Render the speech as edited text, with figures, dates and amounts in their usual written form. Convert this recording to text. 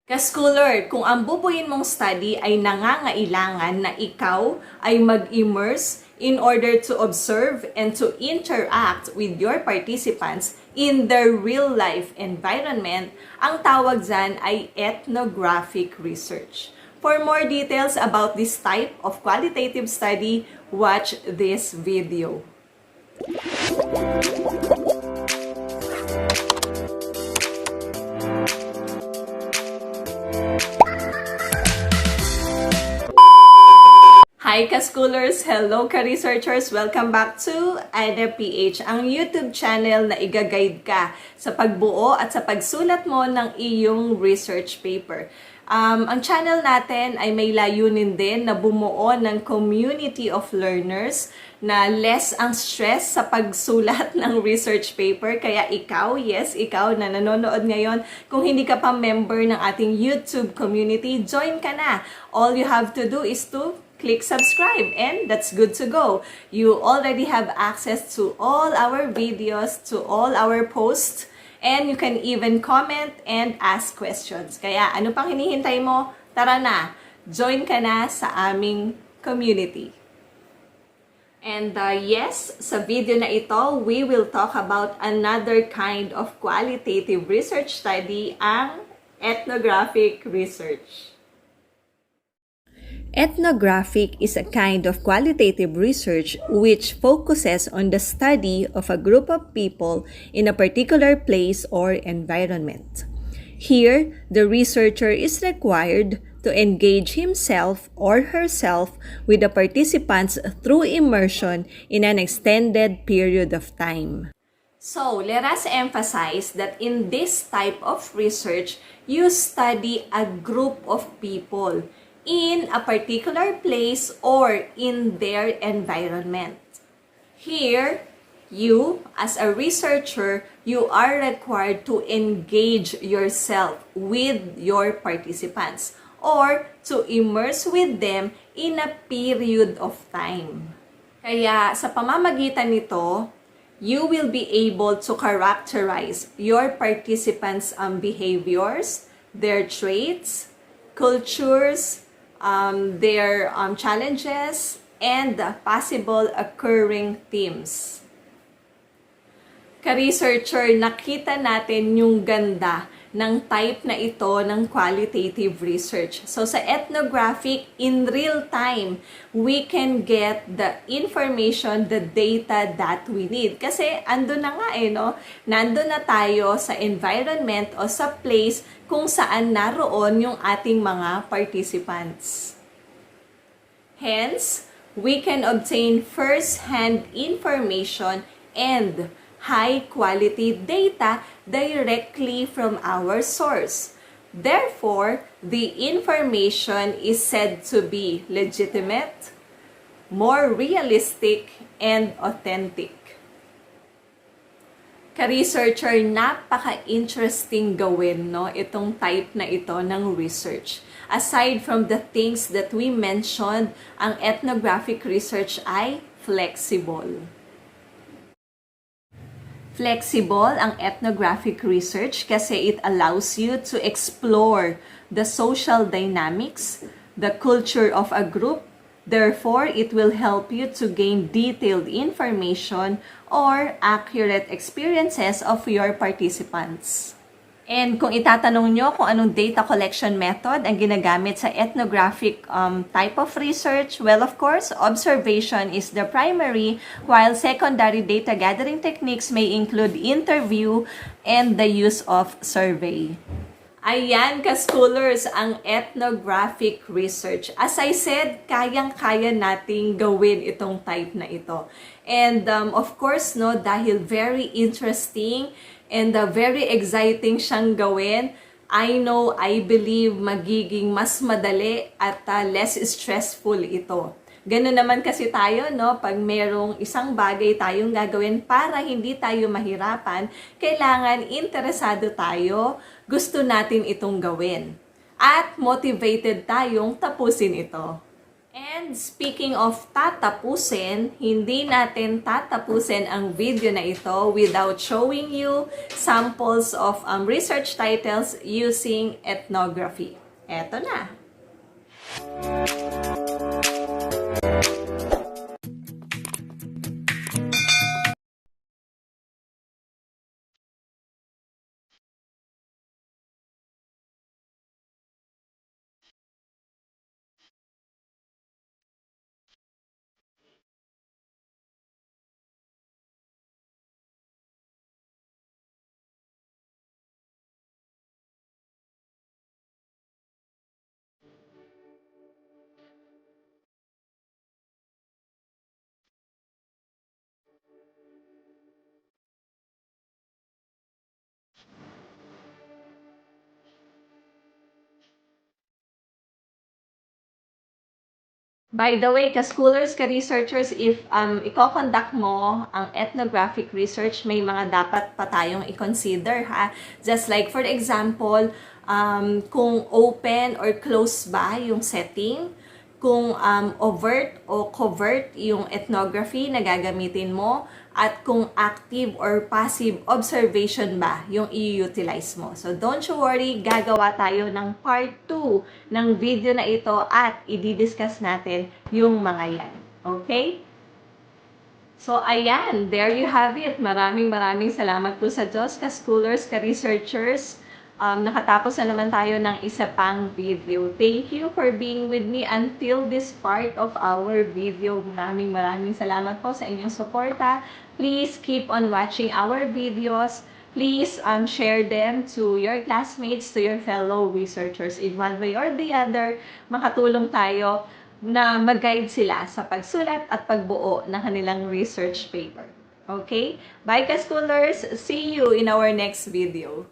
Ka-schooler, kung ang bubuin mong study ay nangangailangan na ikaw ay mag-immerse in order to observe and to interact with your participants in their real-life environment, ang tawag dyan ay ethnographic research. For more details about this type of qualitative study, watch this video. Hi ka-schoolers! Hello ka-researchers! Welcome back to ADAPH, ang YouTube channel na iga-guide ka sa pagbuo at sa pagsulat mo ng iyong research paper. Ang channel natin ay may layunin din na bumuo ng community of learners na less ang stress sa pagsulat ng research paper. Kaya ikaw, yes, ikaw na nanonood ngayon, kung hindi ka pa member ng ating YouTube community, join ka na. All you have to do is to click subscribe and that's good to go. You already have access to all our videos, to all our posts, and you can even comment and ask questions. Kaya ano pang hinihintay mo? Tara na, join ka na sa aming community. And yes, sa video na ito, we will talk about another kind of qualitative research study, ang ethnographic research. Ethnographic is a kind of qualitative research which focuses on the study of a group of people in a particular place or environment. Here, the researcher is required to engage himself or herself with the participants through immersion in an extended period of time. So, let us emphasize that in this type of research, you study a group of people in a particular place or in their environment. Here, you, as a researcher, you are required to engage yourself with your participants or to immerse with them in a period of time. Kaya sa pamamagitan nito, you will be able to characterize your participants' behaviors, their traits, cultures, their challenges, and possible occurring themes. Ka-researcher, nakita natin yung ganda ng type na ito ng qualitative research. So sa ethnographic, in real time, we can get the information, the data that we need. Kasi ando na nga no? Nandun na tayo sa environment o sa place kung saan naroon yung ating mga participants. Hence, we can obtain first-hand information and high-quality data directly from our source. Therefore, the information is said to be legitimate, more realistic, and authentic. Ka-researcher, napaka-interesting gawin itong type na ito ng research. Aside from the things that we mentioned, ang ethnographic research ay flexible. Flexible ang ethnographic research kasi it allows you to explore the social dynamics, the culture of a group. Therefore, it will help you to gain detailed information or accurate experiences of your participants. And kung itatanong nyo kung anong data collection method ang ginagamit sa ethnographic type of research, well, of course, observation is the primary, while secondary data gathering techniques may include interview and the use of survey. Ayan ka-schoolers, ang ethnographic research. As I said, kayang-kaya nating gawin itong type na ito. And of course, dahil very interesting and very exciting siyang gawin, I know, I believe, magiging mas madali at less stressful ito. Ganun naman kasi tayo, pag merong isang bagay tayong gagawin para hindi tayo mahirapan, kailangan interesado tayo, gusto natin itong gawin. At motivated tayong tapusin ito. And And speaking of tatapusin, hindi natin tatapusin ang video na ito without showing you samples of research titles using ethnography. Eto na! By the way, ka-schoolers, ka-researchers, if i-conduct mo ang ethnographic research, may mga dapat pa tayong i-consider, ha? Just like, for example, kung open or close ba yung setting, kung overt o covert yung ethnography na gagamitin mo, at kung active or passive observation ba yung i-utilize mo. So don't you worry, gagawa tayo ng part 2 ng video na ito at i-discuss natin yung mga yan. Okay? So ayan, there you have it. Maraming salamat po sa Diyos, ka-schoolers, ka-researchers. Nakatapos na naman tayo ng isa pang video. Thank you for being with me until this part of our video. Maraming salamat po sa inyong suporta. Please keep on watching our videos. Please share them to your classmates, to your fellow researchers. In one way or the other, makatulong tayo na mag-guide sila sa pagsulat at pagbuo ng kanilang research paper. Okay? Bye, ka-schoolers! See you in our next video.